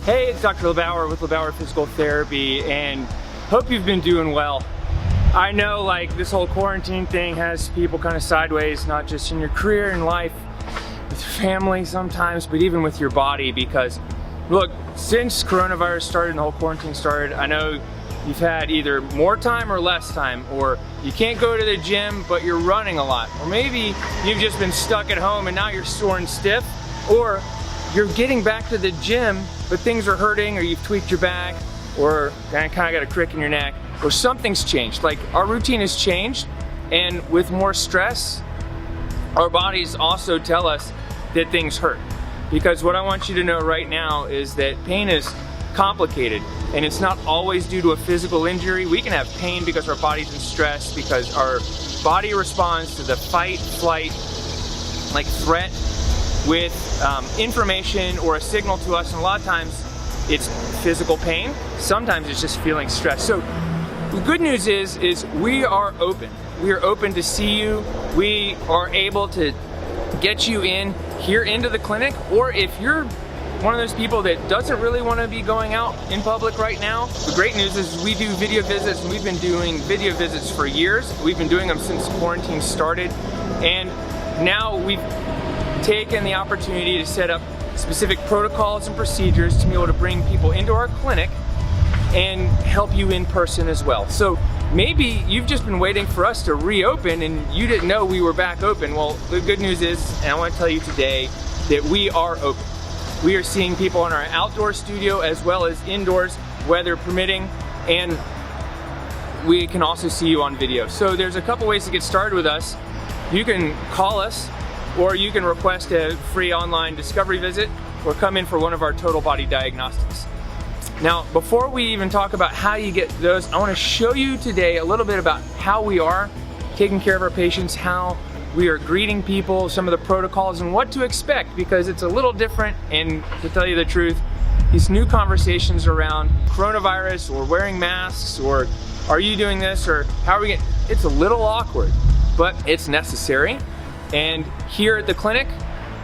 Hey, it's Dr. LeBauer with LeBauer Physical Therapy, and hope you've been doing well. I know like this whole quarantine thing has people kind of sideways, not just in your career and life, with family sometimes, but even with your body, because look, since coronavirus started and the whole quarantine started, I know you've had either more time or less time, or you can't go to the gym, but you're running a lot. Or maybe you've just been stuck at home and now you're sore and stiff, or you're getting back to the gym, but things are hurting, or you've tweaked your back, or kind of got a crick in your neck, or something's changed. Like our routine has changed, and with more stress, our bodies also tell us that things hurt. Because what I want you to know right now is that pain is complicated, and it's not always due to a physical injury. We can have pain because our body's in stress, because our body responds to the fight, flight, like threat with information or a signal to us, and a lot of times it's physical pain. Sometimes it's just feeling stressed. So the good news is we are open. We are open to see you. We are able to get you in here into the clinic, or if you're one of those people that doesn't really want to be going out in public right now, the great news is we do video visits, and we've been doing video visits for years. We've been doing them since quarantine started, and now we've taken the opportunity to set up specific protocols and procedures to be able to bring people into our clinic and help you in person as well. So maybe you've just been waiting for us to reopen and you didn't know we were back open. Well, the good news is, and I want to tell you today, that we are open. We are seeing people in our outdoor studio as well as indoors, weather permitting, and we can also see you on video. So there's a couple ways to get started with us. You can call us, or you can request a free online discovery visit, or come in for one of our total body diagnostics. Now, before we even talk about how you get those, I want to show you today a little bit about how we are taking care of our patients, how we are greeting people, some of the protocols, and what to expect, because it's a little different. And to tell you the truth, these new conversations around coronavirus or wearing masks or are you doing this or how are we getting, it's a little awkward, but it's necessary. And here at the clinic,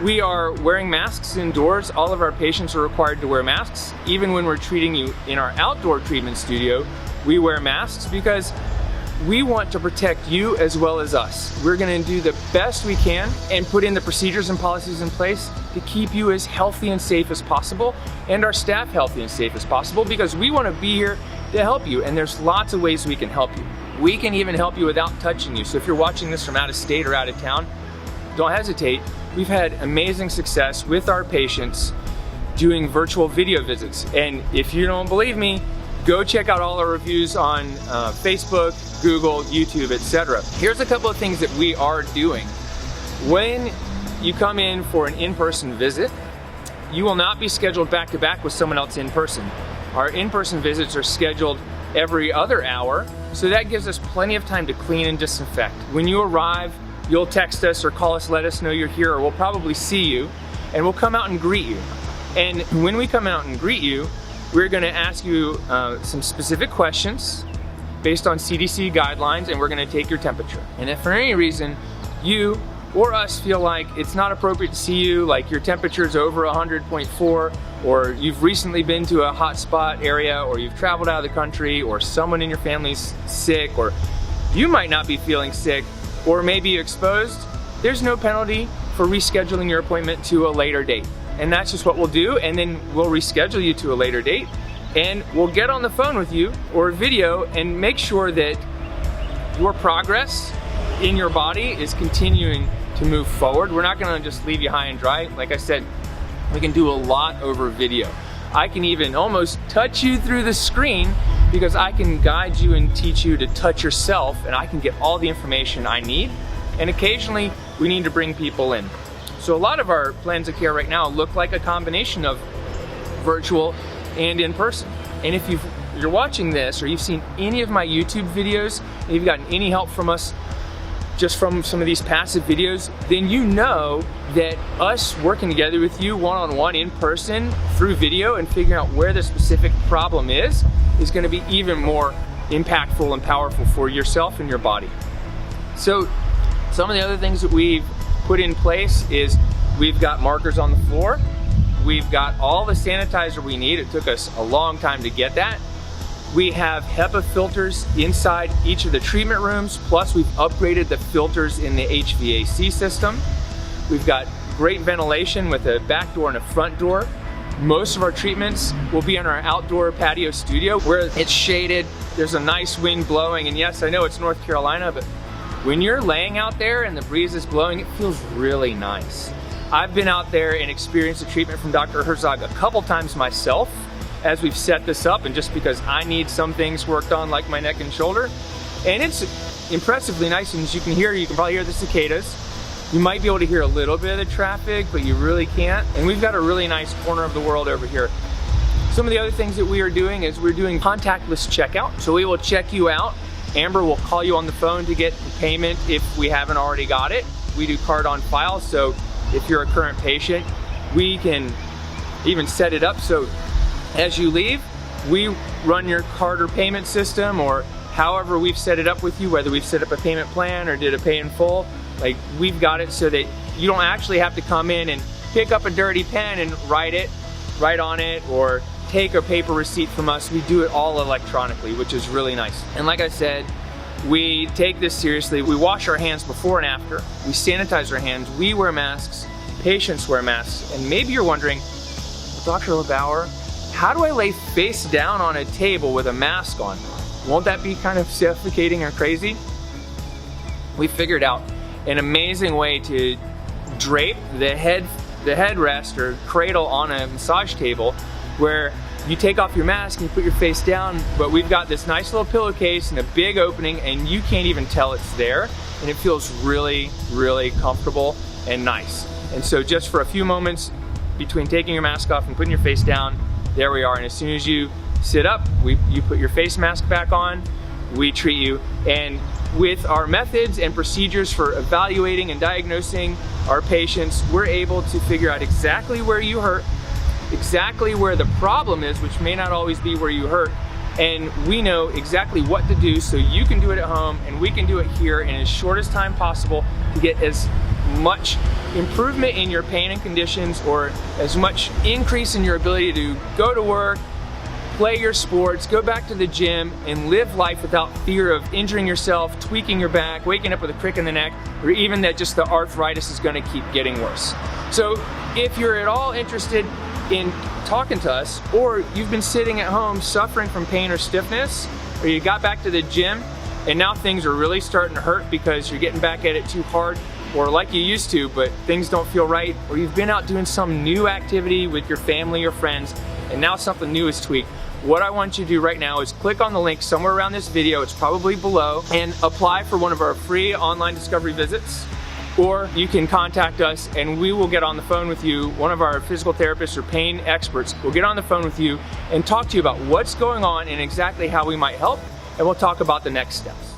we are wearing masks indoors. All of our patients are required to wear masks. Even when we're treating you in our outdoor treatment studio, we wear masks because we want to protect you as well as us. We're gonna do the best we can and put in the procedures and policies in place to keep you as healthy and safe as possible, and our staff healthy and safe as possible, because we wanna be here to help you, and there's lots of ways we can help you. We can even help you without touching you. So if you're watching this from out of state or out of town, don't hesitate. We've had amazing success with our patients doing virtual video visits. And if you don't believe me, go check out all our reviews on Facebook, Google, YouTube, etc. Here's a couple of things that we are doing. When you come in for an in-person visit, you will not be scheduled back-to-back with someone else in person. Our in-person visits are scheduled every other hour, so that gives us plenty of time to clean and disinfect. When you arrive, you'll text us or call us, let us know you're here, or we'll probably see you, and we'll come out and greet you. And when we come out and greet you, we're gonna ask you some specific questions based on CDC guidelines, and we're gonna take your temperature. And if for any reason you or us feel like it's not appropriate to see you, like your temperature is over 100.4, or you've recently been to a hot spot area, or you've traveled out of the country, or someone in your family's sick, or you might not be feeling sick, or maybe exposed, there's no penalty for rescheduling your appointment to a later date. And that's just what we'll do, and then we'll reschedule you to a later date, and we'll get on the phone with you or video and make sure that your progress in your body is continuing to move forward. We're not gonna just leave you high and dry. Like I said, we can do a lot over video. I can even almost touch you through the screen, because I can guide you and teach you to touch yourself, and I can get all the information I need. And occasionally we need to bring people in. So a lot of our plans of care right now look like a combination of virtual and in person. And if you're watching this, or you've seen any of my YouTube videos, and you've gotten any help from us just from some of these passive videos, then you know that us working together with you one-on-one in person through video and figuring out where the specific problem is gonna be even more impactful and powerful for yourself and your body. So some of the other things that we've put in place is we've got markers on the floor. We've got all the sanitizer we need. It took us a long time to get that. We have HEPA filters inside each of the treatment rooms, plus we've upgraded the filters in the HVAC system. We've got great ventilation with a back door and a front door. Most of our treatments will be in our outdoor patio studio where it's shaded, there's a nice wind blowing, and yes, I know it's North Carolina, but when you're laying out there and the breeze is blowing, it feels really nice. I've been out there and experienced the treatment from Dr. Herzog a couple times myself as we've set this up, and just because I need some things worked on like my neck and shoulder. And it's impressively nice, and as you can hear, you can probably hear the cicadas. You might be able to hear a little bit of the traffic, but you really can't. And we've got a really nice corner of the world over here. Some of the other things that we are doing is we're doing contactless checkout. So we will check you out. Amber will call you on the phone to get the payment if we haven't already got it. We do card on file, so if you're a current patient, we can even set it up so as you leave, we run your card or payment system, or however we've set it up with you, whether we've set up a payment plan or did a pay in full, like we've got it so that you don't actually have to come in and pick up a dirty pen and write on it, or take a paper receipt from us. We do it all electronically, which is really nice. And like I said, we take this seriously. We wash our hands before and after. We sanitize our hands. We wear masks. Patients wear masks. And maybe you're wondering, Dr. LeBauer, how do I lay face down on a table with a mask on? Won't that be kind of suffocating or crazy? We figured out an amazing way to drape the headrest or cradle on a massage table, where you take off your mask and you put your face down, but we've got this nice little pillowcase and a big opening, and you can't even tell it's there, and it feels really, really comfortable and nice. And so just for a few moments between taking your mask off and putting your face down, there we are. And as soon as you sit up, you put your face mask back on, we treat you. And with our methods and procedures for evaluating and diagnosing our patients, we're able to figure out exactly where you hurt, exactly where the problem is, which may not always be where you hurt, and we know exactly what to do so you can do it at home and we can do it here in as short as time possible to get as much improvement in your pain and conditions, or as much increase in your ability to go to work, play your sports, go back to the gym, and live life without fear of injuring yourself, tweaking your back, waking up with a crick in the neck, or even that just the arthritis is going to keep getting worse. So if you're at all interested in talking to us, or you've been sitting at home suffering from pain or stiffness, or you got back to the gym and now things are really starting to hurt because you're getting back at it too hard, or like you used to, but things don't feel right, or you've been out doing some new activity with your family or friends, and now something new is tweaked, what I want you to do right now is click on the link somewhere around this video, it's probably below, and apply for one of our free online discovery visits. Or you can contact us and we will get on the phone with you. One of our physical therapists or pain experts will get on the phone with you and talk to you about what's going on and exactly how we might help, and we'll talk about the next steps.